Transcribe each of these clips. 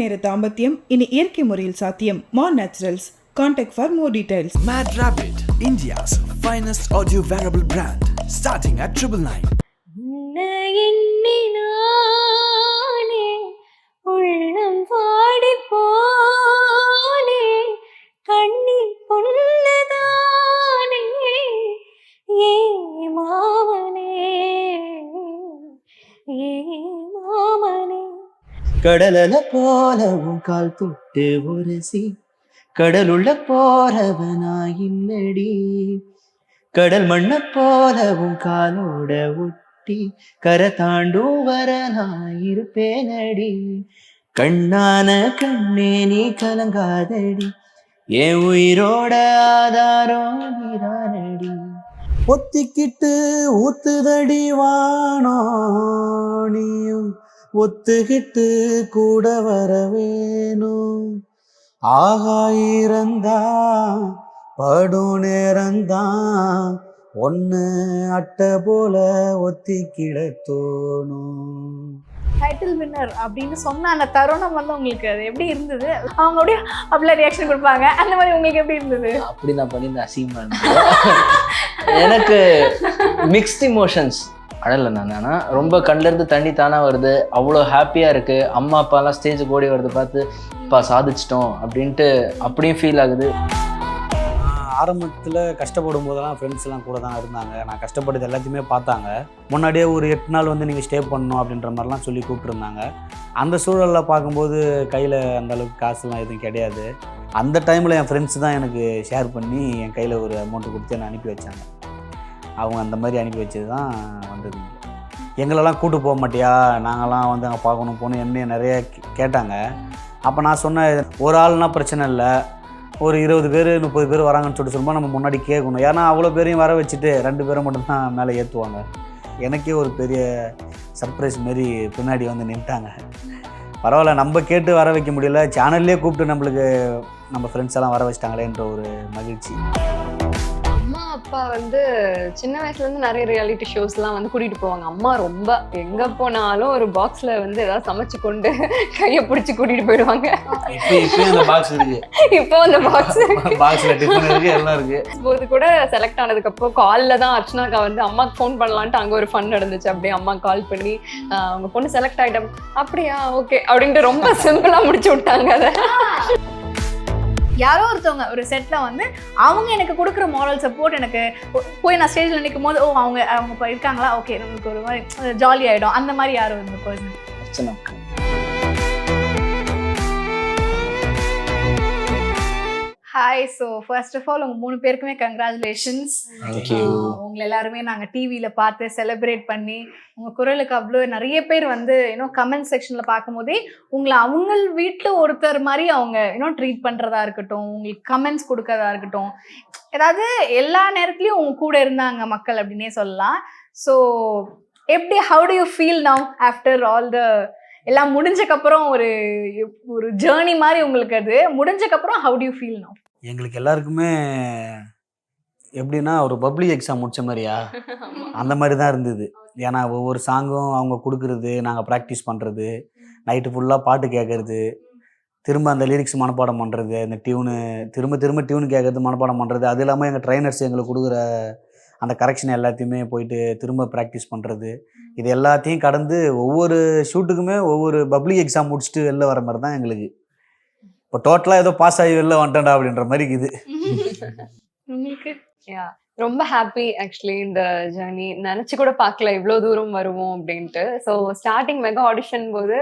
நேர தாம்பத்தியம் இனி இயற்கை முறையில் சாத்தியம். More Naturals. Contact for more details. Mad Rabbit, India's finest audio wearable brand, starting at 999. உள்ளம் வாடி போனே கண்ணி பொன்னதானே ஏ மாமனே ஏ மாமனே. கடலல போலவும் கால் தொட்டு உரசி கடலுள்ள போறவனாயில்லடி, கடல் மண்ண போலவும் காலோட ஒட்டி கரை தாண்டும் வரனாயிருப்பேனடி. கண்ணான கண்ணே நீ கலங்காதடி, என் உயிரோட ஆதாரம் நீதானடி. ஒத்திக்கிட்டு ஊத்துதடி வானோ, நீயும் ஒத்துக்கிட்டு கூட வர வேணும். ஆகாயிரந்தான் படும் நேரந்தான் ஒன்று அட்டை போல ஒத்திக்கிட தோணும். டைட்டில் வின்னர் அப்படின்னு சொன்ன அந்த தருணம் வந்து உங்களுக்கு அது எப்படி இருந்தது? அவங்க அப்படியே அப்படிலாம் ரியாக்ஷன் கொடுப்பாங்க, அந்த மாதிரி உங்களுக்கு எப்படி இருந்தது? அப்படி நான் பண்ணியிருந்தேன், அசிங்கமாக இருந்தது. எனக்கு மிக்ஸ்ட் இமோஷன்ஸ் அடலை நான். ஆனால் ரொம்ப கண்ணிலேருந்து தண்ணி தானாக வருது, அவ்வளோ ஹாப்பியாக இருக்குது. அம்மா அப்பாலாம் ஸ்டேஜுக்கு ஓடி வரது பார்த்து இப்போ சாதிச்சிட்டோம் அப்படின்ட்டு அப்படியும் ஃபீல் ஆகுது. ஆரம்பத்தில் கஷ்டப்படும் போதெல்லாம் ஃப்ரெண்ட்ஸ்லாம் கூட தான் இருந்தாங்க. நான் கஷ்டப்பட்டது எல்லாத்தையுமே பார்த்தாங்க. முன்னாடியே ஒரு 8 நாள் வந்து நீங்கள் ஸ்டே பண்ணணும் அப்படின்ற மாதிரிலாம் சொல்லி கூப்பிட்ருந்தாங்க. அந்த சூழலில் பார்க்கும்போது கையில் அந்தளவுக்கு காசுலாம் எதுவும் கிடையாது. அந்த டைமில் என் ஃப்ரெண்ட்ஸ் தான் எனக்கு ஷேர் பண்ணி என் கையில் ஒரு அமௌண்ட்டு கொடுத்து என்னை அனுப்பி வச்சாங்க. அவங்க அந்த மாதிரி அனுப்பி வச்சது தான் வந்தது. எங்களெல்லாம் கூட்டு போக மாட்டியா, நாங்கள்லாம் வந்து அங்கே பார்க்கணும் போகணும் என்னைய நிறைய கேட்டாங்க. அப்போ நான் சொன்னேன், ஒரு ஆள்னா பிரச்சனை இல்லை, ஒரு 20 பேர் 30 பேர் வராங்கன்னு சொல்லும்போது நம்ம முன்னாடி கேட்கணும். ஏன்னா அவ்வளோ பேரையும் வர வச்சுட்டு 2 பேரை மட்டும்தான் மேலே ஏற்றுவாங்க. எனக்கே ஒரு பெரிய சர்ப்ரைஸ் மாரி பின்னாடி வந்து நின்ட்டாங்க. பரவாயில்ல, நம்ம கேட்டு வர வைக்க முடியல, சேனல்லே கூப்பிட்டு நம்மளுக்கு நம்ம ஃப்ரெண்ட்ஸ் எல்லாம் வர வச்சிட்டாங்களேன்ற ஒரு மகிழ்ச்சி. அம்மா அப்பா வந்து சின்ன வயசுலேருந்து நிறைய ரியாலிட்டி ஷோஸ்லாம் வந்து கூட்டிகிட்டு போவாங்க. அம்மா ரொம்ப எங்கே போனாலும் ஒரு பாக்ஸில் வந்து ஏதாவது சமைச்சு கொண்டு கையை பிடிச்சி கூட்டிகிட்டு போயிடுவாங்க. இப்போ அந்த பாக்ஸ் இருக்குது, இப்போ அந்த பாக்ஸில் டிஃபன் இருக்குது, எல்லாம் இருக்குது. போது கூட செலக்ட் ஆனதுக்கப்புறம் காலில் தான் அர்ச்சனாக்கா வந்து அம்மாவுக்கு ஃபோன் பண்ணலான்ட்டு அங்கே ஒரு ஃபன் நடந்துச்சு. அப்படியே அம்மா கால் பண்ணி அவங்க பொண்ணு செலக்ட் ஆகிட்டோம், அப்படியா ஓகே அப்படின்ட்டு ரொம்ப சிம்பிளாக முடிச்சு விட்டாங்க. அதை யாரோ ஒருத்தவங்க ஒரு செட்டில் வந்து அவங்க எனக்கு கொடுக்குற மாரல் சப்போர்ட், எனக்கு போய் நான் ஸ்டேஜில் நிற்கும் போது அவங்க இப்போ இருக்காங்களா, ஓகே நமக்கு ஒரு மாதிரி ஜாலி ஆகிடும். அந்த மாதிரி யாரும் இந்த person? Archana. Hi. So first of all உங்கள் 3 பேருக்குமே கங்க்ராச்சுலேஷன்ஸ். தேங்க்யூ. உங்களை எல்லாருமே நாங்கள் டிவியில் பார்த்து செலிப்ரேட் பண்ணி உங்கள் குரலுக்கு அவ்வளோ நிறைய பேர் வந்து இன்னும் கமெண்ட் செக்ஷனில் பார்க்கும்போதே உங்களை அவங்க வீட்டில் ஒருத்தர் மாதிரி அவங்க இன்னும் ட்ரீட் பண்ணுறதா இருக்கட்டும், உங்களுக்கு கமெண்ட்ஸ் கொடுக்கறதா இருக்கட்டும், ஏதாவது எல்லா நேரத்துலையும் உங்க கூட இருந்தாங்க மக்கள் அப்படின்னே சொல்லலாம். ஸோ எப்படி, how do you feel now after all the எல்லாம் முடிஞ்சக்கப்புறம் ஒரு ஒரு ஜேர்னி மாதிரி உங்களுக்கு அது முடிஞ்சக்கப்புறம் how do you feel now? எங்களுக்கு எல்லாருக்குமே எப்படின்னா ஒரு பப்ளிக் எக்ஸாம் முடிச்ச மாதிரியா அந்த மாதிரி தான் இருந்தது. ஏன்னா ஒவ்வொரு சாங்கும் அவங்க கொடுக்குறது, நாங்கள் ப்ராக்டிஸ் பண்ணுறது, நைட்டு ஃபுல்லாக பாட்டு கேட்குறது, திரும்ப அந்த லிரிக்ஸ் மனப்பாடம் பண்ணுறது, அந்த டியூனு திரும்ப திரும்ப டியூன் கேட்குறது, மனப்பாடம் பண்ணுறது, அது இல்லாமல் எங்கள் ட்ரைனர்ஸ் எங்களுக்கு கொடுக்குற அந்த கரெக்ஷன் எல்லாத்தையுமே போயிட்டு திரும்ப ப்ராக்டிஸ் பண்ணுறது, இது எல்லாத்தையும் கடந்து ஒவ்வொரு ஷூட்டுக்குமே ஒவ்வொரு பப்ளிக் எக்ஸாம் முடிச்சுட்டு வெளில வர மாதிரி தான் எங்களுக்கு. இப்போ டோட்டலாக ஏதோ பாஸ் ஆகி வெளில வந்துட்டா அப்படின்ற மாதிரி இது. உங்களுக்கு ரொம்ப ஹாப்பி ஆக்சுவலி. இந்த ஜேர்னி நினச்சி கூட பார்க்கல இவ்வளோ தூரம் வருவோம் அப்படின்ட்டு. ஸோ ஸ்டார்டிங் மெகா ஆடிஷன் போது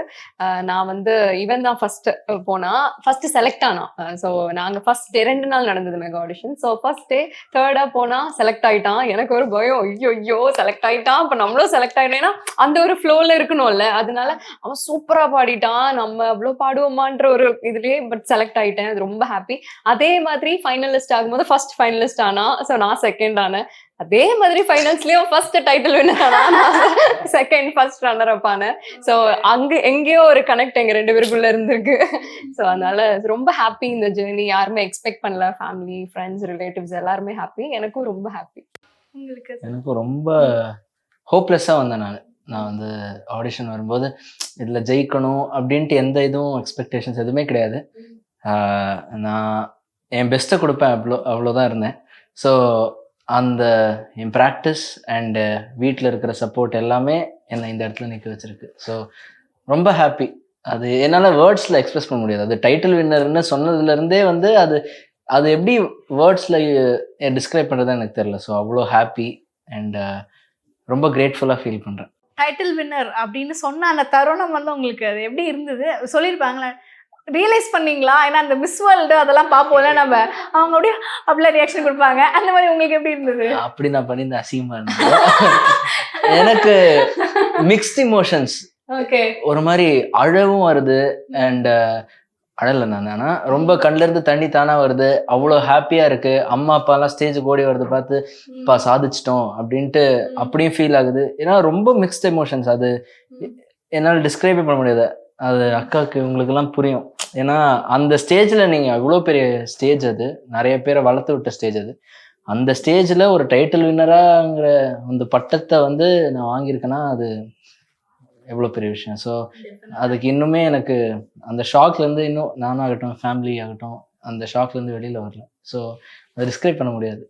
நான் வந்து ஈவன் தான் ஃபர்ஸ்ட் செலக்ட் ஆனோம். ஸோ நாங்கள் ஃபர்ஸ்ட் 2 நாள் நடந்தது mega audition. So first day 3rd போனால் செலக்ட் ஆகிட்டான். எனக்கு ஒரு பயம், ஐயோ செலக்ட் ஆகிட்டான், அப்போ நம்மளும் செலக்ட் ஆகிட்டேன்னா அந்த ஒரு ஃப்ளோவில் இருக்கணும்ல, அதனால அவன் சூப்பராக பாடிட்டான், நம்ம அவ்வளோ பாடுவோமான்ற ஒரு இதுலேயே பட் செலக்ட் ஆகிட்டேன். அது ரொம்ப ஹாப்பி. அதே மாதிரி ஃபைனலிஸ்ட் ஆகும்போது ஃபர்ஸ்ட் ஃபைனலிஸ்ட் ஆனா, ஸோ நான் செகண்ட் ஆனேன். அதே மாதிரி ஃபைனல்ஸ்லயும் ஃபர்ஸ்ட் டைட்டில் வின்னர் ஆனா, செகண்ட் ஃபர்ஸ்ட் ரன்னர் அப் ஆனேன். ஸோ அங்க எங்கேயோ ஒரு கனெக்ட் எங்க 2 பேருக்குள்ள இருந்திருக்கு. ஸோ அதனால ரொம்ப ஹாப்பி. இந்த ஜேர்னி யாருமே எக்ஸ்பெக்ட் பண்ணல, ஃபேமிலி ஃப்ரெண்ட்ஸ் ரிலேட்டிவ்ஸ் எல்லாருமே ஹாப்பி, எனக்கும் ரொம்ப ஹாப்பி. உங்களுக்கு எனக்கு ரொம்ப ஹோப்லெஸ்ஸாக வந்தேன் நான். நான் வந்து ஆடிஷன் வரும்போது இதில் ஜெயிக்கணும் அப்படின்ட்டு எந்த இதுவும் எக்ஸ்பெக்டேஷன்ஸ் எதுவுமே கிடையாது. நான் என் பெஸ்ட்டை கொடுப்பேன், அவ்வளோதான் இருந்தேன். ஸோ அந்த என் ப்ராக்டிஸ் அண்டு வீட்டில் இருக்கிற சப்போர்ட் எல்லாமே என்னை இந்த இடத்துல நிற்க வச்சிருக்கு. ஸோ ரொம்ப ஹாப்பி. அது என்னால் வேர்ட்ஸில் எக்ஸ்பிரஸ் பண்ண முடியாது. அது டைட்டில் வின்னர்னு சொன்னதுலேருந்தே வந்து அது அது எப்படி வேர்ட்ஸில் டிஸ்கிரைப் பண்ணுறதுன்னு எனக்கு தெரியல. ஸோ அவ்வளோ ஹாப்பி அண்ட் ரொம்ப கிரேட்ஃபுல்லாக ஃபீல் பண்ணுறேன். டைட்டில் வின்னர் அப்படின்னு சொன்ன அந்த தருணம் வந்து உங்களுக்கு அது எப்படி இருந்தது? சொல்லியிருப்பாங்களே, ரியலைஸ் பண்ணீங்களா? ஏன்னா அந்த மிஸ் வேர்ல்டு அதெல்லாம் பார்ப்போம்ல நம்ம, அவங்க அப்படியே அப்படிலாம் ரியாக்ஷன் கொடுப்பாங்க. அந்த மாதிரி உங்களுக்கு எப்படி இருந்தது? அப்படி நான் பண்ணியிருந்தேன், அசிங்கமாக இருந்தது. எனக்கு மிக்ஸ்ட் இமோஷன்ஸ். ஓகே. ஒரு மாதிரி அழவும் வருது அண்ட் அழலை நான், ஆனால் ரொம்ப கண்ணிலேருந்து தண்ணி தானாக வருது. அவ்வளோ ஹாப்பியாக இருக்குது. அம்மா அப்பாலாம் ஸ்டேஜுக்கு ஓடி வரது பார்த்து இப்போ சாதிச்சிட்டோம் அப்படின்ட்டு அப்படியும் ஃபீல் ஆகுது. ஏன்னா ரொம்ப மிக்ஸ்ட் எமோஷன்ஸ். அது என்னால் டிஸ்கிரைபே பண்ண முடியாது. அது அக்காவுக்கு உங்களுக்கெல்லாம் புரியும். ஏன்னா அந்த ஸ்டேஜில் நீங்கள் அவ்வளோ பெரிய ஸ்டேஜ், அது நிறைய பேரை வளர்த்து விட்ட ஸ்டேஜ். அது அந்த ஸ்டேஜில் ஒரு டைட்டில் வின்னராங்கிற அந்த பட்டத்தை வந்து நான் வாங்கியிருக்கேன்னா அது எவ்வளோ பெரிய விஷயம். ஸோ அதுக்கு இன்னுமே எனக்கு அந்த ஷாக்லேருந்து இன்னும் நானாகட்டும் ஃபேமிலி ஆகட்டும் அந்த ஷாக்லேருந்து வெளியில் வரல. ஸோ அதை டிஸ்கிரைப் பண்ண முடியாது.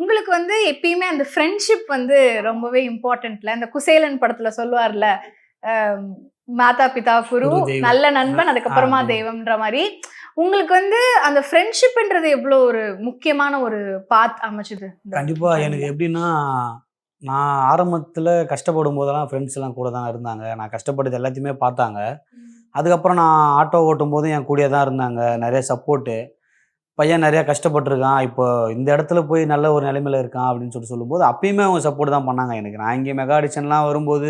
உங்களுக்கு வந்து எப்பயுமே அந்த ஃப்ரெண்ட்ஷிப் வந்து ரொம்பவே இம்பார்ட்டன்ட்ல. இந்த குசேலன் படத்துல சொல்லுவார்ல, மாதா பிதா குரு, குரு தெய்வம், நல்ல நண்பன், அதுக்கப்புறமா தெய்வம். தெய்வம்ன்ற மாதிரி உங்களுக்கு வந்து அந்த ஃப்ரெண்ட்ஷிப்ன்றது எவ்வளோ ஒரு முக்கியமான ஒரு பாத் அமைச்சுது? கண்டிப்பாக எனக்கு எப்படின்னா, நான் ஆரம்பத்தில் கஷ்டப்படும் போதெல்லாம் ஃப்ரெண்ட்ஸ் எல்லாம் கூட தான் இருந்தாங்க. நான் கஷ்டப்பட்டது எல்லாத்தையுமே பார்த்தாங்க. அதுக்கப்புறம் நான் ஆட்டோ ஓட்டும் போதும் என் கூடயே தான் இருந்தாங்க. நிறைய சப்போர்ட்டு. பையன் நிறையா கஷ்டப்பட்டுருக்கான், இப்போ இந்த இடத்துல போய் நல்ல ஒரு நிலைமையில் இருக்கான் அப்படின்னு சொல்லும்போது அப்பயுமே அவங்க சப்போர்ட் தான் பண்ணாங்க எனக்கு. நான் இங்கே மெகா ஆடிஷன்லாம் வரும்போது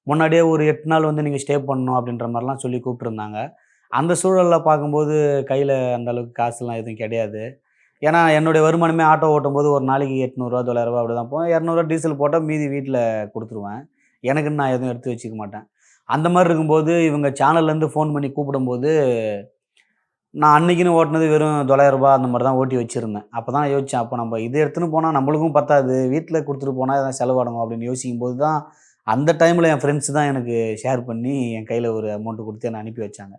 முன்னாடியே ஒரு 8 நாள் வந்து நீங்கள் ஸ்டே பண்ணணும் அப்படின்ற மாதிரிலாம் சொல்லி கூப்பிட்டுருந்தாங்க. அந்த சூழலில் பார்க்கும்போது கையில் அந்த அளவுக்கு காசுலாம் எதுவும் கிடையாது. ஏன்னா என்னுடைய வருமானமே ஆட்டோ ஓட்டும்போது ஒரு நாளைக்கு 800 900 அப்படி தான் போகும். 200 டீசல் போட்டால் மீதி வீட்டில் கொடுத்துருவேன். எனக்குன்னு நான் எதுவும் எடுத்து வச்சுக்க மாட்டேன். அந்த மாதிரி இருக்கும்போது இவங்க சேனல்லேருந்து ஃபோன் பண்ணி கூப்பிடும்போது நான் அன்றைக்கின்னு ஓட்டினது வெறும் 900 ரூபாய் அந்த மாதிரி தான் ஓட்டி வச்சுருந்தேன். அப்போ தான் யோசித்தேன், அப்போ நம்ம இது எடுத்துன்னு போனால் நம்மளுக்கும் பத்தாது, வீட்டில் கொடுத்துட்டு போனால் எதாவது செலவாடணும் அப்படின்னு யோசிக்கும்போது தான் அந்த டைமில் என் ஃப்ரெண்ட்ஸ் தான் எனக்கு ஷேர் பண்ணி என் கையில் ஒரு அமௌண்ட்டு கொடுத்து என்னை அனுப்பி வச்சாங்க.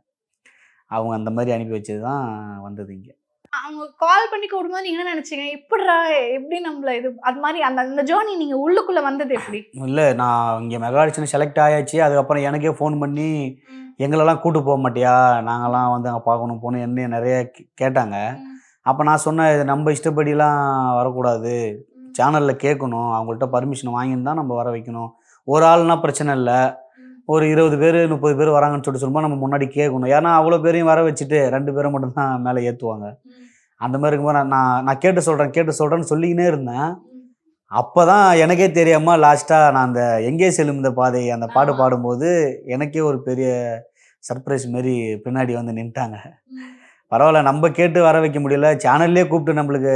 அவங்க அந்த மாதிரி அனுப்பி வச்சது தான் வந்தது இங்கே. அவங்க கால் பண்ணி கூப்பிடும்போது நீங்க என்ன நினைச்சீங்க? எப்படிடா, எப்படி நம்மள இது அது மாதிரி அந்த அந்த ஜேர்னி நீங்க உள்ளுக்குள்ள வந்தது எப்படி? இல்லை, நான் இங்கே மெகா ஆடிஷன் செலக்ட் ஆயாச்சு. அதுக்கப்புறம் எனக்கே ஃபோன் பண்ணி எங்களெல்லாம் கூட்டு போக மாட்டியா, நாங்கள்லாம் வந்து அங்கே பார்க்கணும் போகணும் என்ன நிறைய கேட்டாங்க. அப்போ நான் சொன்னேன், இது நம்ம இஷ்டப்படிலாம் வரக்கூடாது, சேனலில் கேட்கணும், அவங்கள்ட்ட பர்மிஷன் வாங்கின்னு தான் நம்ம வர வைக்கணும். ஒரு ஆள்னா பிரச்சனை இல்லை, ஒரு 20 பேர் 30 பேர் வராங்கன்னு சொல்லும்போது நம்ம முன்னாடி கேட்கணும். ஏன்னா அவ்வளோ பேரையும் வர வச்சுட்டு 2 பேரை மட்டும்தான் மேலே ஏற்றுவாங்க. அந்த மாதிரி இருக்கும்போது நான் கேட்டு சொல்கிறேன்னு சொல்லிக்கினே இருந்தேன். அப்போ தான் எனக்கே தெரியாமல் லாஸ்ட்டாக நான் அந்த எங்கே செல்லும் இந்த பாதை அந்த பாட்டு பாடும்போது எனக்கே ஒரு பெரிய சர்ப்ரைஸ் மாரி பின்னாடி வந்து நின்ட்டாங்க. பரவாயில்ல, நம்ம கேட்டு வர வைக்க முடியல, சேனல்லே கூப்பிட்டு நம்மளுக்கு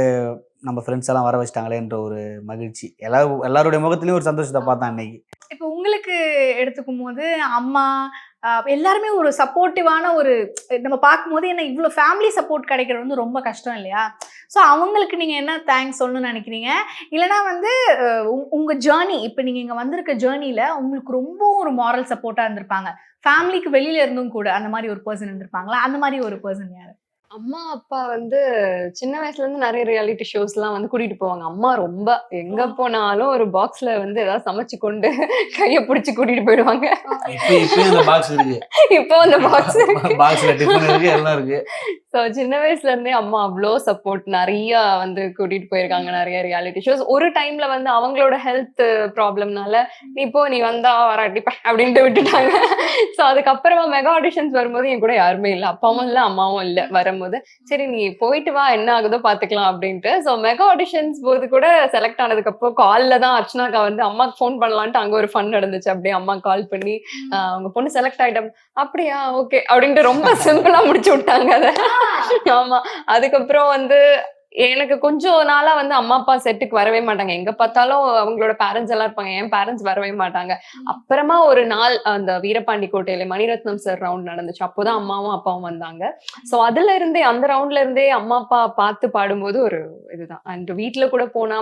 நம்ம ஃப்ரெண்ட்ஸ் எல்லாம் வர வச்சிட்டாங்களேன்ற ஒரு மகிழ்ச்சி. எல்லாருடைய முகத்துலேயும் ஒரு சந்தோஷத்தை பார்த்தேன் அன்னைக்கு. இப்போ உங்களுக்கு எடுத்துக்கும் போது அம்மா எல்லாருமே ஒரு சப்போர்ட்டிவான ஒரு நம்ம பார்க்கும்போது என்ன இவ்வளோ ஃபேமிலி சப்போர்ட் கிடைக்கிறது வந்து ரொம்ப கஷ்டம் இல்லையா? ஸோ அவங்களுக்கு நீங்கள் என்ன தேங்க்ஸ் சொல்லணும்னு நினைக்கிறீங்க? இல்லைனா வந்து உங்கள் ஜேர்னி இப்போ நீங்கள் இங்கே வந்திருக்க ஜேர்னியில் உங்களுக்கு ரொம்ப ஒரு மாரல் சப்போர்ட்டாக இருந்திருப்பாங்க, ஃபேமிலிக்கு வெளியில இருந்தும் கூட அந்த மாதிரி ஒரு பர்சன் இருந்திருப்பாங்களா? அந்த மாதிரி ஒரு பர்சன் யாரு? அம்மா அப்பா வந்து சின்ன வயசுல இருந்து நிறைய ரியாலிட்டி ஷோஸ்லாம் வந்து கூட்டிட்டு போவாங்க. அம்மா ரொம்ப எங்க போனாலும் ஒரு பாக்ஸ்ல வந்து ஏதாவது சமைச்சு கொண்டு கையை பிடிச்சி கூட்டிட்டு போயிடுவாங்க. இப்பயும் அந்த பாக்ஸ் இருக்கு, இப்போ அந்த பாக்ஸ்ல டிஃபன் இருக்கு, எல்லாம் இருக்கு. ஸோ சின்ன வயசுல இருந்தே அம்மா அவ்வளோ சப்போர்ட் நிறைய வந்து கூட்டிட்டு போயிருக்காங்க நிறைய ரியாலிட்டி ஷோஸ். ஒரு டைம்ல வந்து அவங்களோட ஹெல்த் ப்ராப்ளம்னால நீ வந்தா வராட்டிப்ப அப்படின்ட்டு விட்டுட்டாங்க. ஸோ அதுக்கப்புறமா மெகா ஆடிஷன்ஸ் வரும்போது என் கூட யாருமே இல்லை, அப்பாவும் இல்லை அம்மாவும் இல்லை. வரும்போது சரி நீ போயிட்டு வா, என்ன ஆகுதோ பாத்துக்கலாம் அப்படின்ட்டு. ஸோ மெகா ஆடிஷன்ஸ் போது கூட செலக்ட் ஆனதுக்கு அப்புறம் காலில் தான் அர்ச்சனாக்கா வந்து அம்மாக்கு ஃபோன் பண்ணலான்ட்டு அங்கே ஒரு ஃபன் நடந்துச்சு. அப்படியே அம்மா கால் பண்ணி அவங்க பொண்ணு செலக்ட் ஆயிட்டோம், அப்படியா ஓகே அப்படின்ட்டு ரொம்ப சிம்பிளா முடிச்சு விட்டாங்க அதை. ஆமா, அதுக்கப்புறம் வந்து எனக்கு கொஞ்சம் நாளா வந்து அம்மா அப்பா செட்டுக்கு வரவே மாட்டாங்க. எங்க பார்த்தாலும் அவங்களோட பேரண்ட்ஸ் எல்லாம் இருப்பாங்க, என் பேரண்ட்ஸ் வரவே மாட்டாங்க. அப்புறமா ஒரு நாள் அந்த வீரபாண்டி கோட்டையில மணிரத்னம் சார் ரவுண்ட் நடந்துச்சு. அப்போதான் அம்மாவும் அப்பாவும் வந்தாங்க. ஸோ அதுல இருந்தே அந்த ரவுண்ட்ல இருந்தே அம்மா அப்பா பார்த்து பாடும்போது ஒரு இதுதான். அண்ட் வீட்டுல கூட போனா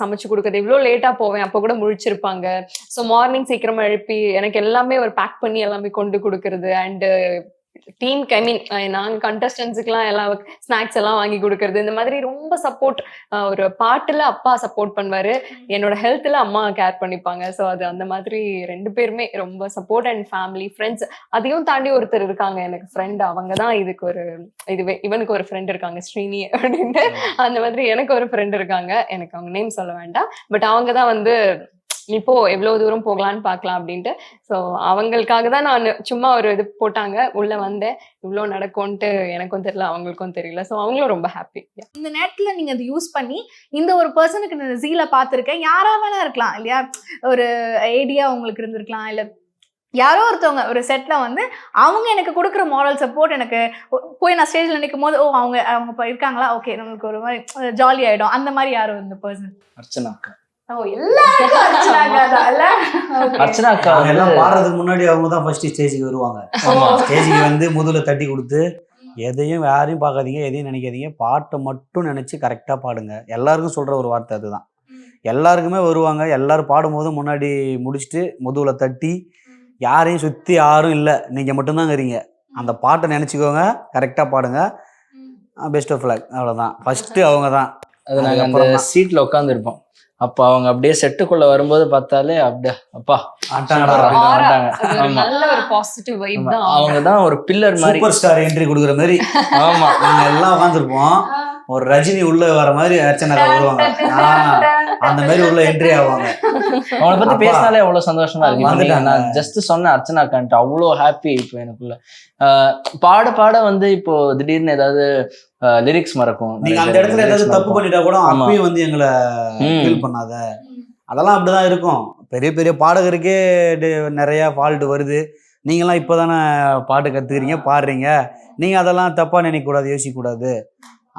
சமைச்சு கொடுக்குறது, இவ்வளவு லேட்டா போவேன் அப்போ கூட முழிச்சிருப்பாங்க. ஸோ மார்னிங் சீக்கிரமா எழுப்பி எனக்கு எல்லாமே ஒரு பேக் பண்ணி எல்லாமே கொண்டு கொடுக்கறது. அண்ட் டீமுக்கு ஐ மீன் நாங்கள் கண்டஸ்டன்ஸுக்குலாம் எல்லாம் ஸ்நாக்ஸ் எல்லாம் வாங்கி கொடுக்கறது, இந்த மாதிரி ரொம்ப சப்போர்ட். ஒரு பாட்டுல அப்பா சப்போர்ட் பண்ணுவாரு, என்னோட ஹெல்த்ல அம்மா கேர் பண்ணிப்பாங்க. ஸோ அது அந்த மாதிரி 2 பேருமே ரொம்ப சப்போர்ட். அண்ட் ஃபேமிலி ஃப்ரெண்ட்ஸ் அதையும் தாண்டி ஒருத்தர் இருக்காங்க எனக்கு ஃப்ரெண்ட். அவங்க தான் இதுக்கு ஒரு இதுவே. இவனுக்கு ஒரு ஃப்ரெண்ட் இருக்காங்க ஸ்ரீனி அப்படின்ட்டு. அந்த மாதிரி எனக்கு ஒரு ஃப்ரெண்ட் இருக்காங்க, எனக்கு அவங்க நேம் சொல்ல வேண்டாம், பட் அவங்க தான் வந்து இப்போ எவ்வளவு தூரம் போகலான்னு பார்க்கலாம் அப்படின்ட்டு. ஸோ அவங்களுக்காக தான் நான் சும்மா ஒரு இது போட்டாங்க, உள்ள வந்தேன். இவ்வளோ நடக்கும்ட்டு எனக்கும் தெரியல, அவங்களுக்கும் தெரியல. ஸோ அவங்களும் ரொம்ப ஹாப்பி. இந்த நேரத்துல நீங்க அதை யூஸ் பண்ணி இந்த ஒரு பர்சனுக்கு நான் ஜீல பார்த்துருக்கேன், யாரா வேணா இருக்கலாம் இல்லையா, ஒரு ஐடியா உங்களுக்கு இருந்திருக்கலாம், இல்ல யாரோ ஒருத்தவங்க ஒரு செட்ல வந்து அவங்க எனக்கு கொடுக்குற மாரல் சப்போர்ட், எனக்கு போய் நான் ஸ்டேஜ்ல நிற்கும் போது ஓ அவங்க இருக்காங்களா, ஓகே நம்மளுக்கு ஒரு மாதிரி ஜாலி ஆயிடும். அந்த மாதிரி யாரும் இந்த பர்சன்? அர்ச்சனா அக்கா. அர்ச்சனா அக்கா எல்லாம் பாடுறதுக்கு முன்னாடி அவங்க தான் ஃபர்ஸ்ட் ஸ்டேஜுக்கு வருவாங்க. ஸ்டேஜுக்கு வந்து முதல்ல தட்டி கொடுத்து எதையும் யாரையும் பார்க்காதீங்க, எதையும் நினைக்காதீங்க, பாட்டை மட்டும் நினைச்சு கரெக்டாக பாடுங்க. எல்லாருக்கும் சொல்ற ஒரு வார்த்தை அதுதான். எல்லாருக்குமே வருவாங்க, எல்லாரும் பாடும்போது முன்னாடி முடிச்சுட்டு முதுகுல தட்டி, யாரையும் சுற்றி யாரும் இல்லை, நீங்கள் மட்டும்தான் இருக்கிறீங்க, அந்த பாட்டை நினச்சிக்கோங்க, கரெக்டாக பாடுங்க, பெஸ்ட் ஆஃப் லக், அவ்வளோதான். ஃபஸ்ட்டு அவங்க தான். அது நாங்கள் அந்த சீட்டில் உட்காந்துருப்போம். அப்போ அவங்க அப்படியே செட்டுக்குள்ள வரும்போது பார்த்தாலே அப்படியே அப்பா நல்ல ஒரு பாசிட்டிவ் வைப் தான். அவங்க தான் ஒரு பில்லர் மாதிரி, சூப்பர் ஸ்டார் என்ட்ரி கொடுக்குற மாதிரி. ஆமா, நாங்க எல்லாம் உட்காந்துருப்போம், ஒரு ரஜினி உள்ள வர மாதிரி அர்ச்சனா வருவாங்க, அந்த மாதிரி உள்ள என்ட்ரி ஆவாங்க. அவங்கள பத்தி பேசினாலே அவ்வளவு சந்தோஷமா இருக்கு. நான் ஜஸ்ட் சொன்னேன் அர்ச்சனா அக்கான்ட்டு, அவ்வளோ ஹாப்பி. இப்போ எனக்குள்ள பாட பாட வந்து இப்போ திடீர்னு ஏதாவது லிரிக்ஸ் மறக்கும். நீங்க அந்த இடத்துல ஏதாவது தப்பு பண்ணிட்டா கூட அப்பயும் வந்து எங்களை ஃபீல் பண்ணாத, அதெல்லாம் அப்படிதான் இருக்கும். பெரிய பெரிய பாடகருக்கே நிறைய ஃபால்ட் வருது. நீங்களாம் இப்போதானே பாட்டு கத்துக்கிறீங்க, பாடுறீங்க, நீங்க அதெல்லாம் தப்பா நினைக்க கூடாது, யோசிக்க கூடாது.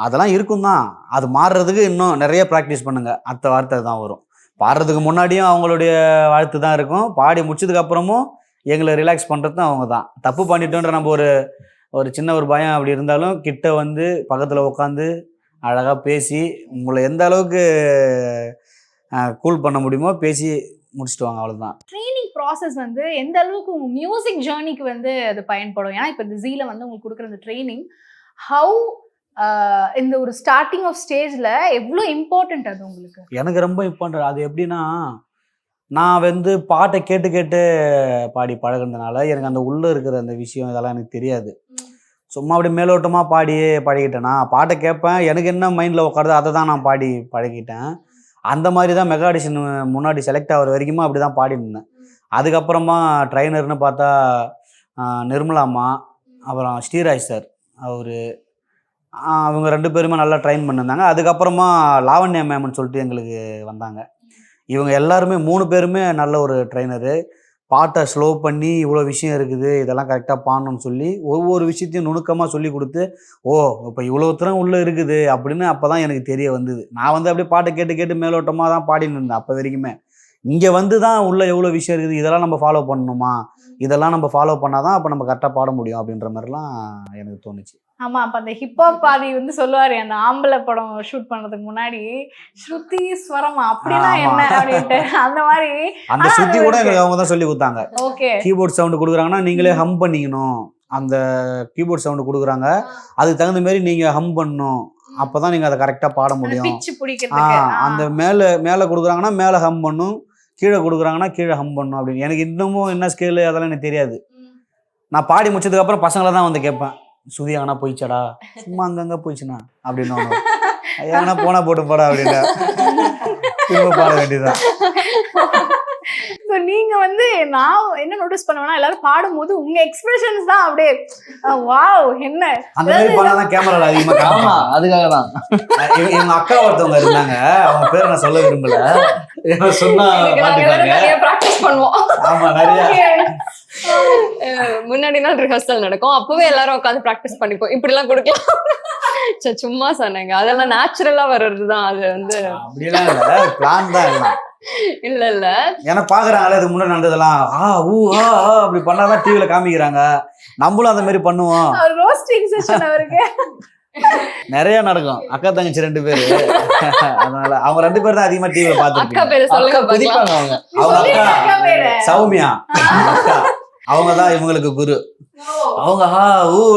அதெல்லாம் இருக்கும் தான், அது மாறுறதுக்கு இன்னும் நிறைய ப்ராக்டிஸ் பண்ணுங்க. அடுத்த வார்த்தை தான் வரும். பாடுறதுக்கு முன்னாடியும் அவங்களுடைய வாழ்த்து தான் இருக்கும், பாடி முடிச்சதுக்கு அப்புறமும் எங்களை ரிலாக்ஸ் பண்ணுறது தான் அவங்க தான். தப்பு பண்ணிட்டோன்ற நம்ம ஒரு சின்ன ஒரு பயம் அப்படி இருந்தாலும் கிட்ட வந்து பக்கத்தில் உட்காந்து அழகாக பேசி உங்களை எந்த அளவுக்கு கூல் பண்ண முடியுமோ பேசி முடிச்சுட்டு வாங்க, அவ்வளோதான். ட்ரைனிங் ப்ராசஸ் வந்து எந்த அளவுக்கு உங்க மியூசிக் ஜேர்னிக்கு வந்து அது பயன்படும்? ஏன்னா இப்போ இந்த ஜீல வந்து உங்களுக்கு கொடுக்குற அந்த ட்ரைனிங் ஹவு இந்த ஒரு ஸ்டார்டிங் ஆஃப் ஸ்டேஜ்ல எவ்வளோ இம்பார்ட்டன்ட் அது உங்களுக்கு? எனக்கு ரொம்ப இம்பார்ட்டன்ட். அது எப்படின்னா, நான் வந்து பாட்டை கேட்டு கேட்டு பாடி பழகினதுனால எனக்கு அந்த உள்ளே இருக்கிற அந்த விஷயம் இதெல்லாம் எனக்கு தெரியாது. சும்மா அப்படி மேலோட்டமாக பாடியே பழகிட்டேன்னா, பாட்டை கேட்பேன், எனக்கு என்ன மைண்டில் உட்காருதோ அதை தான் நான் பாடி பழகிட்டேன். அந்த மாதிரி தான் மெகா ஆடிஷன் முன்னாடி செலக்ட் ஆகிற வரைக்குமா அப்படி தான் பாடிருந்தேன். அதுக்கப்புறமா ட்ரைனர்னு பார்த்தா நிர்மலாம்மா, அப்புறம் ஸ்ரீராஜ் சார், அவங்க 2 பேருமே நல்லா ட்ரைன் பண்ணியிருந்தாங்க. அதுக்கப்புறமா லாவண்யா மேம்னு சொல்லிட்டு எங்களுக்கு வந்தாங்க. இவங்க எல்லாருமே 3 பேருமே நல்ல ஒரு ட்ரைனரு. பாட்டை ஸ்லோ பண்ணி இவ்வளோ விஷயம் இருக்குது, இதெல்லாம் கரெக்டாக பாடணும்னு சொல்லி ஒவ்வொரு விஷயத்தையும் நுணுக்கமாக சொல்லி கொடுத்து, ஓ இப்போ இவ்வளோ தூரம் உள்ளே இருக்குது அப்படின்னு அப்போ தான் எனக்கு தெரிய வந்தது. நான் வந்து அப்படியே பாட்டை கேட்டு கேட்டு மேலோட்டமாக தான் பாடின்னு இருந்தேன் அப்போ வரைக்குமே. இங்கே வந்து தான் உள்ளே எவ்வளோ விஷயம் இருக்குது, இதெல்லாம் நம்ம ஃபாலோ பண்ணணுமா, இதெல்லாம் நம்ம ஃபாலோ பண்ணால் தான் அப்போ நம்ம கரெக்டாக பாட முடியும் அப்படின்ற மாதிரிலாம் எனக்கு தோணுச்சு. ஆமா, அப்ப அந்த ஹிப்ஹாப் பாதி வந்து சொல்லுவாரு, அந்த ஆம்பளை படம் ஷூட் பண்றதுக்கு முன்னாடி ஸ்ருதி ஸ்வரமா அப்படின்னா என்ன அப்படின்ட்டு, அந்த மாதிரி அந்த ஸ்ருதி கூட எங்களுக்கு அவங்க தான் சொல்லி கொடுத்தாங்க. ஓகே, கீபோர்ட் சவுண்டு கொடுக்குறாங்கன்னா நீங்களே ஹம் பண்ணிக்கணும். அந்த கீபோர்ட் சவுண்டு கொடுக்குறாங்க, அதுக்கு தகுந்த மாதிரி நீங்க ஹம் பண்ணணும், அப்பதான் நீங்க அதை கரெக்டா பாட முடியும். அந்த மேல கொடுக்குறாங்கன்னா மேல ஹம் பண்ணும், கீழே கொடுக்குறாங்கன்னா கீழே ஹம் பண்ணும் அப்படின்னு. எனக்கு இன்னமும் என்ன ஸ்கேலு அதெல்லாம் எனக்கு தெரியாது. நான் பாடி முடிச்சதுக்கு அப்புறம் பசங்களை தான் வந்து கேட்பேன், சுதி எங்கன்னா போயிச்சடா, சும்மா அங்கங்க போயிடுச்சுண்ணா அப்படின்னு, ஏன்னா போனா போட்டு போடா அப்படின்னு திரும்ப பாட வேண்டியதுதான். நீங்க வந்து நான் என்ன நோட்டீஸ் பண்ணுவேன்னா, எல்லாரும் பாடும்போது உங்க எக்ஸ்பிரஷன்ஸ் தான் அப்படியே வாவ் என்ன அந்த மாதிரி பண்ணாதான் கேமரால அதிகமா காமா. அதுக்காக தான் எங்க அக்கா ஒருத்தவங்க இருந்தாங்க, அவங்க பேரை நான் சொல்ல விரும்பல, சொன்னா பாட்டுக்காங்க. பண்ணுவோம். ஆமா நிறைய முன்னாடி நாள் ரிஹர்சல் நடக்கும், அப்பவே எல்லாரும் உட்காந்து ப்ராக்டிஸ் பண்ணிப்போம். இப்படி எல்லாம் கொடுக்கலாம். சும்மா சொன்னேங்க, அதெல்லாம் நேச்சுரலா வர்றதுதான். அது வந்து அப்படியெல்லாம் இல்ல, பிளான் தான் எல்லாம். இல்ல ஏன்னா பாக்குறாங்களே இதுக்கு முன்னாடி நடந்ததெல்லாம் அப்படி பண்ணாதான் டிவில காமிக்கிறாங்க, நம்மளும் அந்த மாதிரி பண்ணுவோம். ரோஸ்டிங் செஷன் அவருக்கு நிறைய நடக்கும். அக்கா தங்கச்சி 2 பேரு, அதனால அவங்க 2 பேர் தான் அதிகமா டிவில அக்கா பாத்துருக்கீங்க. பேரு சொல்லுங்க அக்கா குதிப்பாங்க அவங்க. அவங்க சொல்லிட்டு அக்கா அக்கா பேரு. சௌமியா அக்கா, அவங்கதான் இவங்களுக்கு குரு. அவங்க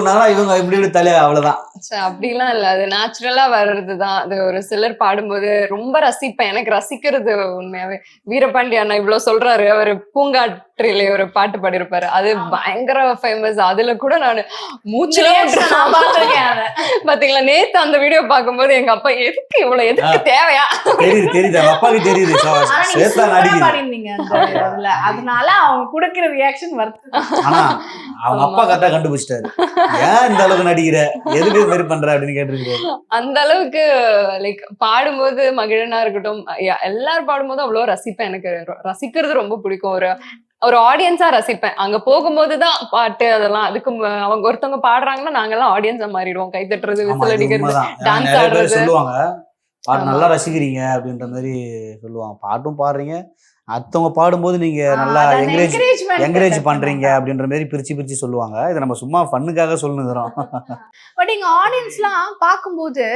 நானா இவங்க இப்படி தலையா, அவ்வளவுதான். அப்படிலாம் இல்ல, அது நேச்சுரலா வர்றதுதான். அது ஒரு சிலர் பாடும்போது ரொம்ப ரசிப்பேன். எனக்கு ரசிக்கிறது உண்மையாவே வீரபாண்டி அண்ணா இவ்வளவு சொல்றாரு, அவரு பூங்காற்றிலே ஒரு பாட்டு பாடியிருப்பாரு, அது பயங்கர ஃபேமஸ். அதுல கூட நான் மூச்சுல பாத்தீங்களா, நேத்து அந்த வீடியோ பாக்கும்போது எங்க அப்பா எதுக்கு இவ்வளவு, எதுக்கு தேவையா தெரியுது அப்பாவுக்கு தெரியுது. சேத்தா நடிக்குது. அதனால அவங்க கொடுக்கிற ரியாக்ஷன் வருது. ஆனா அவங்க அப்பா கரெக்டா கண்டுபிடிச்சிட்டாரு, ஏன் இந்த அளவுக்கு நடிக்கிற, எதுக்கு இது மாதிரி பண்ற அப்படின்னு கேட்டிருக்காரு. அந்த அளவுக்கு லைக் பாடும்போது மகிழனா இருக்கட்டும், எல்லாரும் பாடும்போது அவ்வளவு ரசிப்பேன். எனக்கு ரசிக்கிறது ரொம்ப பிடிக்கும். ஒரு ஆடியன்ஸா ரசிப்பேன். அங்க போகும்போதுதான் பாட்டு அதெல்லாம், அதுக்கு அவங்க ஒருத்தவங்க பாடுறாங்கன்னா நாங்கெல்லாம் ஆடியன்ஸா மாறிடுவோம். கை தட்டுறது, விசில் அடிக்கிறது, டான்ஸ் நிறைய பேர் ஆடுறது. சொல்லுவாங்க பாட்டு நல்லா ரசிக்கிறீங்க அப்படின்ற மாதிரி சொல்லுவாங்க. பாட்டும் பாடுறீங்க, அடுத்தவங்க பாடும்போது நீங்க நல்லா என்கரேஜ் பண்றீங்க அப்படின்ற மாதிரி பிரிச்சு சொல்லுவாங்க. இதை நம்ம சும்மா ஃபன்னுக்காக சொல்லுகிறோம். பட் எங்க ஆடியன்ஸ்லாம் பார்க்கும்போது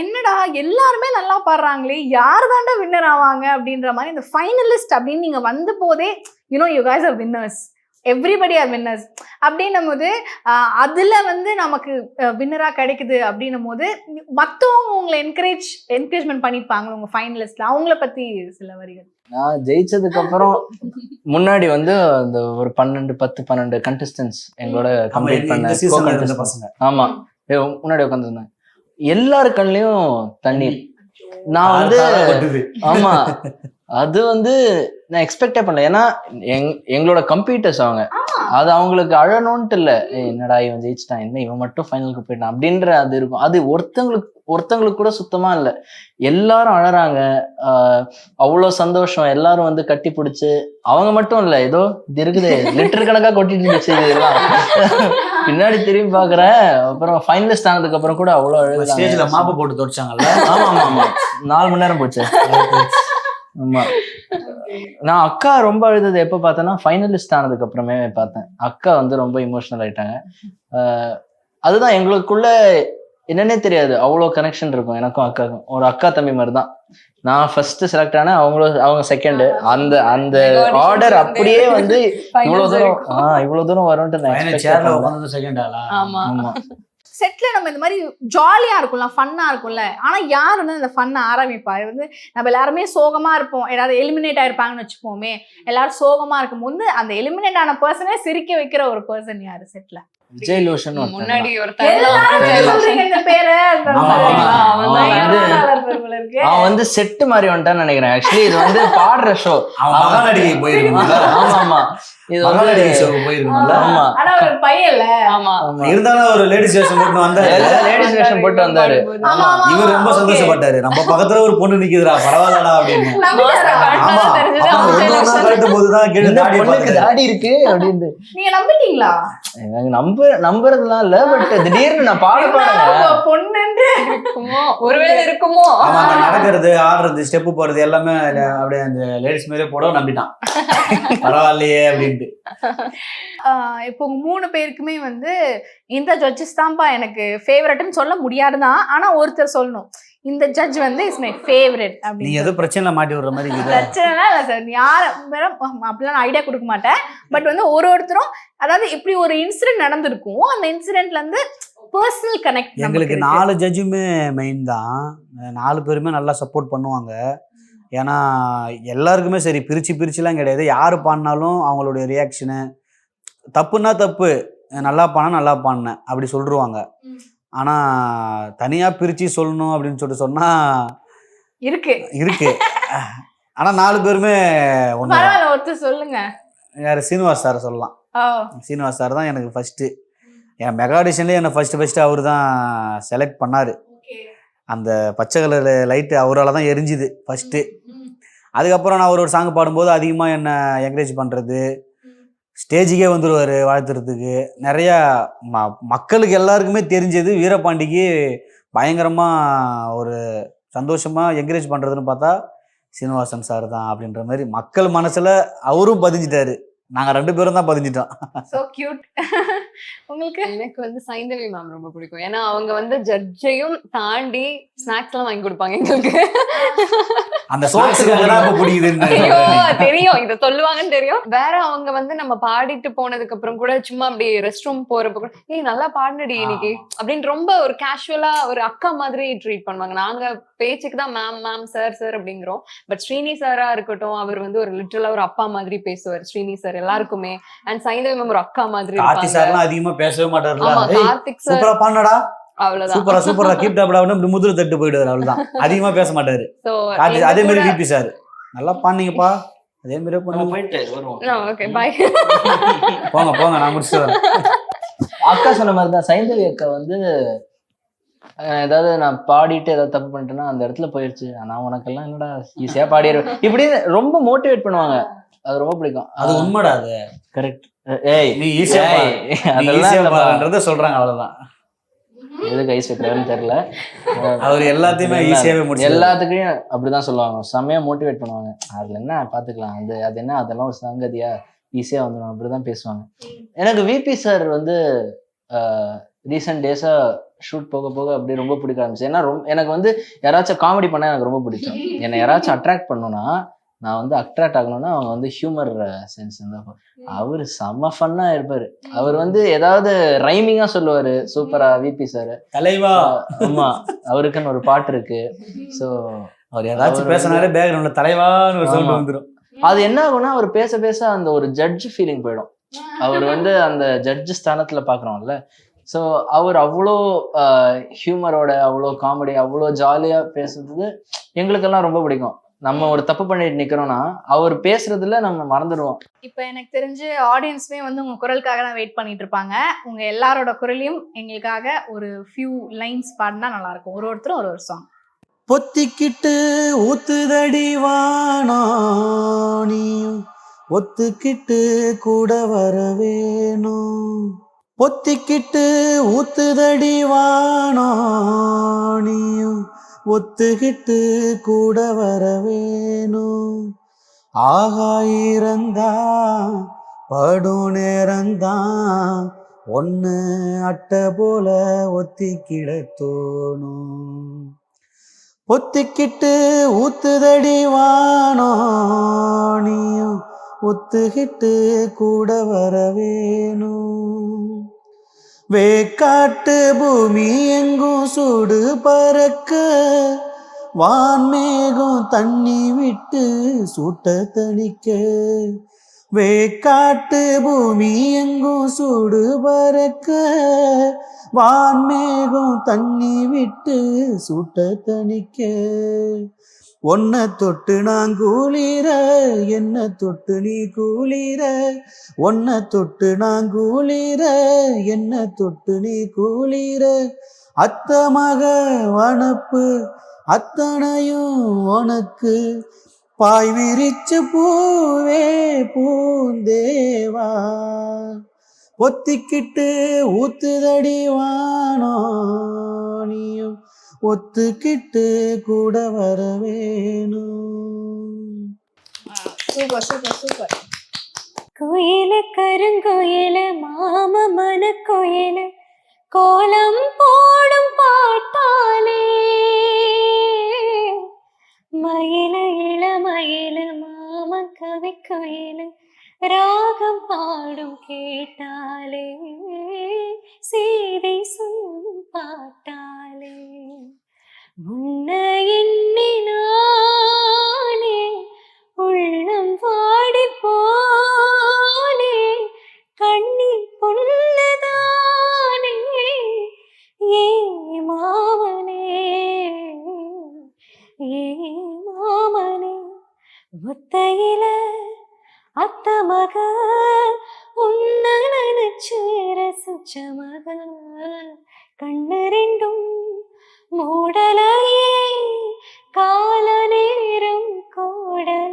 என்னடா எல்லாருமே நல்லா பாடுறாங்களே, யார் தாண்டா வின்னர் ஆவாங்க அப்படின்ற மாதிரி, இந்த ஃபைனலிஸ்ட் அப்படின்னு நீங்க வந்த போதே you guys are winners, everybody are winners அப்படின்னும் போது அதுல வந்து நமக்கு வின்னரா கிடைக்குது அப்படின்னும் போது மற்றவங்க உங்களை என்கரேஜ்மெண்ட் பண்ணிப்பாங்க உங்க ஃபைனலிஸ்ட்ல, அவங்கள பத்தி சில வரிகள். நான் ஜெயிச்சதுக்கு அப்புறம் முன்னாடி வந்து அந்த ஒரு 12 கண்டஸ்டன்ஸ் எங்களோட கம்ப்ளீட் பண்ண பசங்க. ஆமா, முன்னாடி உட்காந்துருந்தாங்க. எல்லாரு கண்ணிலையும் தண்ணீர். நான் வந்து ஆமா, அது வந்து நான் எக்ஸ்பெக்டே பண்ணல. ஏன்னா எங்களோட கம்ப்யூட்டர்ஸ் அவங்க, அது அவங்களுக்கு அழணும்ட்டு இல்லை, என்னடா இவன் ஜெயிச்சிட்டான், என்ன இவன் மட்டும் ஃபைனலுக்கு போயிட்டான் அப்படின்ற அது இருக்கும். அது ஒருத்தங்களுக்கு கூட சுத்தமா இல்லை. எல்லாரும் அழறாங்க, அவ்வளோ சந்தோஷம். எல்லாரும் வந்து கட்டி பிடிச்சு, அவங்க மட்டும் இல்லை, ஏதோ இது இருக்குது லிட்டர் கணக்கா கொட்டிட்டு இருந்துச்சு இதெல்லாம். பின்னாடி திரும்பி பாக்குறேன், அப்புறம் ஃபைனலிஸ்ட் ஆனதுக்கு அப்புறம் கூட அவ்வளோ அழுது. ஸ்டேஜ்ல மாப்பை போட்டு தொடச்சாங்கல்ல. ஆமா 4 மணி நேரம் போச்சு. ஆமா, நான் அக்கா ரொம்ப அழுதது எப்ப பார்த்தேன்னா ஃபைனலிஸ்ட் ஆனதுக்கு அப்புறமே பார்த்தேன். அக்கா வந்து ரொம்ப இமோஷனல் ஆயிட்டாங்க. அதுதான் எங்களுக்குள்ள என்னன்னே தெரியாது, அவ்வளோ கனெக்ஷன் இருக்கும் எனக்கும் அக்காக்கும். ஒரு அக்கா தம்பி மாதிரி தான். நான் ஃபர்ஸ்ட் செலக்ட் ஆனேன், அவங்க செகண்ட். அந்த ஆர்டர் அப்படியே வந்து இவ்வளவு தூரம் வரும்ட்டு நான் செட்ல நம்ம இந்த மாதிரி ஜாலியா இருக்கும்ல, ஃபன்னா இருக்கும்ல. ஆனா யார் வந்து இந்த ஃபன்னை ஆரம்பிப்பா? இது வந்து நம்ம எல்லாருமே சோகமா இருப்போம், ஏதாவது எலிமினேட் ஆயிருப்பாங்கன்னு வச்சுப்போமே. எல்லாரும் சோகமா இருக்கும்போது அந்த எலிமினேட் ஆன பர்சனே சிரிக்க வைக்கிற ஒரு பர்சன் யாரு செட்ல? விஜய் லோஷன் முன்னாடி ஒரு அவன் வந்து செட்டு மாதிரி வந்துட்டான்னு நினைக்கிறேன். ஆக்சுவலி இது வந்து பாடுற ஷோ. ஆமா, இது இருந்தாலும் ஒரு லேடிஸ் வேஷம் போட்டு வந்தாரு. இவர் ரொம்ப சந்தோஷப்பட்டாரு, நம்ம பக்கத்துல ஒரு பொண்ணு நிக்குதுடா, பரவாயில்லடா அப்படின்னு. தாடி இருக்கு அப்படின்னு நீங்க நம்பிட்டீங்களா? நம்புறதுலாம் இல்ல, பட் திடீர்னு நான் பொண்ணு ஒருவேளை இருக்குமோ. நடக்கிறது, ஆடுறது, ஸ்டெப் போறது எல்லாமே அப்படியே அந்த லேடிஸ் மேலே போட நம்பிட்டான், பரவாயில்லையே அப்படின்ட்டு. இப்போ 3 பேருக்குமே வந்து இந்த ஜட்ஜஸ் தான்ப்பா எனக்கு ஃபேவரட்னு சொல்ல முடியாதுதான். ஆனா ஒருத்தர் சொல்லணும், இந்த ஜட்ஜ் வந்து இஸ் மை ஃபேவரட் அப்படின்னு. நீ எதுவும் பிரச்சனை மாட்டி விடுற மாதிரி பிரச்சனை இல்லை சார், அப்படிலாம் நான் ஐடியா கொடுக்க மாட்டேன். பட் வந்து ஒருத்தரும், அதாவது இப்படி ஒரு இன்சிடென்ட் நடந்திருக்கும், அந்த இன்சிடென்ட்ல இருந்து பர்சனல் கனெக்ட். எங்களுக்கு 4 ஜட்ஜுமே மெயின் தான், 4 பேருமே நல்லா சப்போர்ட் பண்ணுவாங்க. ஏன்னா எல்லாருக்குமே சரி, பிரிச்சுலாம் கிடையாது. யார் பாடினாலும் அவங்களுடைய ரியாக்ஷனு, தப்புன்னா தப்பு, நல்லா பாடினேன் அப்படி சொல்லிடுவாங்க. ஆனால் தனியாக பிரித்து சொல்லணும் அப்படின்னு சொன்னால் இருக்கு. ஆனால் 4 பேருமே ஒருத்தர் சொல்லுங்க. யார்? சீனிவாஸ் சார் சொல்லலாம். சீனிவாஸ் சார் தான் எனக்கு ஃபஸ்ட்டு, என் மெகா ஆடிஷன்லேயே என்னை ஃபஸ்ட்டு அவர் தான் செலக்ட் பண்ணார். அந்த பச்சை கலர் லைட்டு அவரால் தான் எரிஞ்சுது ஃபஸ்ட்டு. அதுக்கப்புறம் நான் ஒரு சாங் பாடும்போது அதிகமாக என்னை என்கரேஜ் பண்ணுறது, ஸ்டேஜுக்கே வந்துடுவார் வாழ்த்துறதுக்கு. நிறையா மக்களுக்கு எல்லாருக்குமே தெரிஞ்சது வீரபாண்டிக்கு பயங்கரமாக ஒரு சந்தோஷமாக என்கரேஜ் பண்ணுறதுன்னு பார்த்தா சீனிவாசன் சார் தான் அப்படின்ற மாதிரி மக்கள் மனசில் அவரும் பதிஞ்சிட்டாரு. நாங்கள் 2 பேரும் தான் பதிஞ்சிட்டோம். So cute. உங்களுக்கு? எனக்கு வந்து சைந்தவி மேம் ரொம்ப பிடிக்கும். ஏன்னா அவங்க வந்து ஜட்ஜையும் தாண்டி ஸ்நாக்ஸ் எல்லாம் வாங்கி கொடுப்பாங்க எங்களுக்கு. அந்த ஸ்நாக்ஸுக்கு பிடிக்குதுன்னு ஐயோ தெரியும், இதை சொல்லுவாங்கன்னு தெரியும். வேற அவங்க வந்து நம்ம பாடிட்டு போனதுக்கு அப்புறம் கூட சும்மா அப்படி ரெஸ்ட் ரூம் போறப்ப கூட ஏய் நல்லா பாடினடி இன்னைக்கு அப்படின்னு ரொம்ப ஒரு கேஷுவலா ஒரு அக்கா மாதிரி ட்ரீட் பண்ணுவாங்க. நாங்க பேச்சுக்கு தான் மேம் மேம் சார் சார் அப்படிங்கிறோம். பட் ஸ்ரீனி சாரா இருக்கட்டும், அவர் வந்து ஒரு லிட்டரலா ஒரு அப்பா மாதிரி பேசுவார் ஸ்ரீனி சார் எல்லாருக்குமே. அண்ட் சைந்தவி மேம் ஒரு அக்கா மாதிரி கார்த்திக் சார்லாம் அதிகமா பேசவே மாட்டாருல. ஆமா, கார்த்திக் சார் சூப்பரா பாடுனடா, அவ்வளவுதான். சூப்பரா சூப்பரா கீப் டாப் டாப்னு முதுல தட்டு போயிடுவாரு. அவ்வளவுதான், அதிகமா பேச மாட்டாரு. So, கார்த்திக் அதே மாதிரி கூட- விபி சார் நல்லா பாடுனீங்கப்பா, அதே மாதிரியே நம்ம பண்ணுங்க. போயிட்டு வருவோம். Okay bye. போங்க போங்க, நான் முடிச்சுட்டு வரேன். அக்கா சொன்ன மாதிரி தான் சைந்தவி அக்கா வந்து ஏதாவது நான் பாடிட்டு ஏதாவது தப்பு பண்ணிட்டேன்னா அந்த இடத்துல போயிடுச்சு, நான் உனக்கெல்லாம் என்னடா ஈஸியா பாடிடுவேன் இப்படின்னு ரொம்ப மோட்டிவேட் பண்ணுவாங்க. அது ரொம்ப பிடிக்கும். அது உண்மைடா, அது கரெக்ட். ஏய் நீ ஈஸியா பாடுறத சொல்றாங்க, அவ்வளவுதான். எதுக்கு ஐஸ் வைக்கிறாருன்னு தெரியல. அவர் எல்லாத்தையுமே ஈஸியாவே முடிச்சு எல்லாத்துக்கையும் அப்படிதான் சொல்லுவாங்க, செம்மையா மோட்டிவேட் பண்ணுவாங்க. அதுல என்ன பாத்துக்கலாம், அது என்ன அதெல்லாம் ஒரு சங்கதியா ஈஸியா வந்துடும் அப்படிதான் பேசுவாங்க. எனக்கு விபி சார் வந்து ரீசெண்ட் டேஸா ஷூட் போக போக அப்படியே ரொம்ப பிடிக்க ஆரம்பிச்சு. ஏன்னா எனக்கு வந்து யாராச்சும் காமெடி பண்ணா எனக்கு ரொம்ப பிடிக்கும். என்னை யாராச்சும் அட்ராக்ட் பண்ணணும்னா, நான் வந்து அட்ராக்ட் ஆகணும்னா அவங்க வந்து ஹியூமர் சென்ஸ் இருந்தா. அவரு செம்ம ஃபன்னா இருப்பாரு. அவர் வந்து ஏதாவது ரைமிங்கா சொல்லுவாரு சூப்பரா விபி சார். தலைவா. ஆமா, அவருக்குன்னு ஒரு பாட்டு இருக்கு. ஸோ அவர் ஏதாச்சும் பேசினாலே பேக்ரவுண்ட்ல தலைவான்னு ஒரு சவுண்ட் வந்துடும். அது என்ன ஆகும்னா அவர் பேச பேச அந்த ஒரு ஜட்ஜ் ஃபீலிங் போயிடும். அவர் வந்து அந்த ஜட்ஜ் ஸ்தானத்துல பாக்குறோம்ல. ஸோ அவர் அவ்வளோ ஹியூமரோட, அவ்வளோ காமெடி, அவ்வளோ ஜாலியா பேசுறது எங்களுக்கெல்லாம் ரொம்ப பிடிக்கும். நம்ம ஒரு தப்பு பண்ணிட்டு நிக்கிறோம்னா அவர் பேசுறதுல நம்ம மறந்துடுவோம். இப்போ எனக்கு தெரிஞ்சு ஆடியன்ஸுமே வந்து உங்க குரலுக்காக தான் வெயிட் பண்ணிட்டு இருப்பாங்க. உங்க எல்லாரோட குரலையும் எங்களுக்காக ஒரு ஃபியூ லைன்ஸ் பாடினா நல்லா இருக்கும். ஒருத்தரும் ஒரு சாங். பொத்திக்கிட்டு ஊத்துதடி வானா, நீயும் ஒத்துக்கிட்டு கூட வர வேணும். பொத்திக்கிட்டு ஊத்துதடி வானா, நீயும் ஒத்துக்கிட்டு கூட வர வேணும். ஆகாயிரந்தான் படும் நேரந்தான் ஒன்று அட்டை போல ஒத்திக்கிட தோணும். ஒத்திக்கிட்டு ஊத்துதடி வானோ, நீயும் ஒத்துக்கிட்டு கூட வர வேணும். வேக்காட்டு பூமி எங்கும் சூடு பறக்க, வான்மேகம் தண்ணி விட்டு சூட்ட தணிக்க. வேக்காட்டு பூமி எங்கும் சூடு பறக்க, வான்மேகம் தண்ணி விட்டு சூட்ட தணிக்க. ஒன்ன தொட்டு நான் கூலிர, என்ன தொட்டு நீ கூலிர. ஒன்ன தொட்டு நான் கூலிர, என்ன தொட்டு நீ கூலிர. அத்த மக வனப்பு அத்தனையும் உனக்கு, பாய் விரிச்சு பூவே பூந்தேவா. ஒத்திக்கிட்டு ஊத்துதடி வானோ, நீயும் ஒத்துக்கிட்டு கூட வர வேணும். Super super super. கோயில கருங்கோயில மாம மன கோயில கோலம் போடும் பாட்டாலே, மயில இளமயில மாம கவி கோயில ராகம் பாடும் கேட்டாலே, செய்தி சொல்லும் பாட்டாலே. உன்னை எண்ணினானே உள்ளம் வாடி போனே, கண்ணீர் பொன்னதானே ஏ மாமனே, ஏ மாமனே. ஒத்தையில அத்த மக உன்ன நினைச்சு ரசிச்ச மக, கண்ணு ரெண்டும் மூடலையே கால நேரம் கோடல.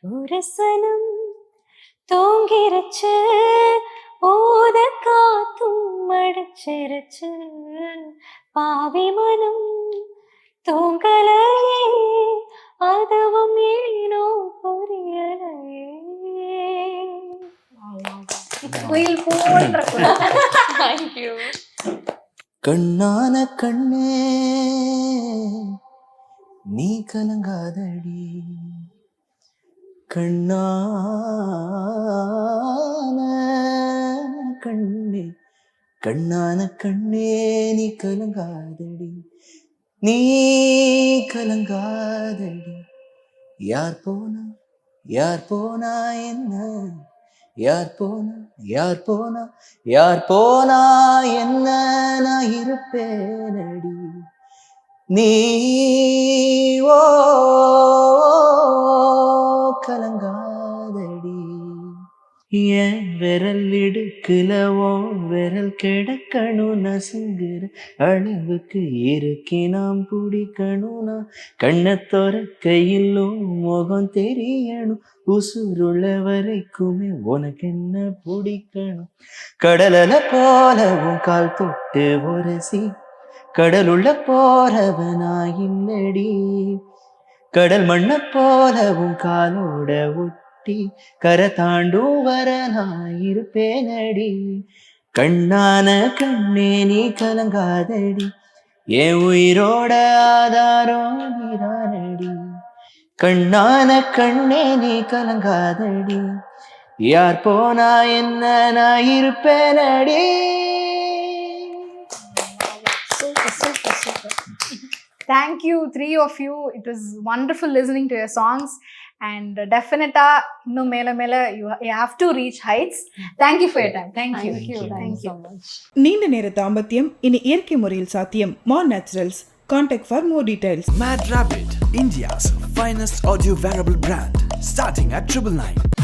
ஒரு சனம் தூங்கிருச்சு ஊத காத்தும் அடிச்சிருச்சு பாவி மனம் தூங்கலையே அதுவும் ஏனோ புரியலையே. குயில் போன்ற குரல். தேங்க்யூ. கண்ணான கண்ணே நீ கலங்காதடி, கண்ணான கண்ணே கண்ணான கண்ணே நீ கலங்காதடி, நீ கலங்காதடி. யார் போனா என்ன, யார் போனா என்ன, நான் இருப்பேனடி. நீ ஓ கலங்காதடி. என் விரல் இடுக்குல ஓ விரல் கிடக்கணும் நசுங்குற அளவுக்கு இருக்கி நாம் பிடிக்கணும்னா கண்ணை கையிலோ முகம் தெரியணும் உசுருள்ள வரைக்குமே உனக்கு என்ன பிடிக்கணும். கடலல போலவும் கால் தொட்டு உரசி கடலுள்ள போறவனா இல்லடி, கடல் மண்ண போலவும் காலோட ஒட்டி கரை தாண்டும் வர நான் இருப்பேனடி. கண்ணான கண்ணே நீ கலங்காதடி, என் உயிரோட ஆதாரம் நீதானடி. கண்ணான கண்ணே நீ கலங்காதடி, யார் போனா என்ன நான் இருப்பேனடி. Thank you, three of you. It was wonderful listening to your songs. And definitely, இன்னும் மேல மேல you have to reach heights. Thank you for your time. Thank you. Thank you so much. நீண்ட நேர தாம்பத்தியம் இனி இயற்கை முறையில் சாத்தியம். More Naturals. Contact for more details. Mad Rabbit, India's finest audio wearable brand, starting at 999.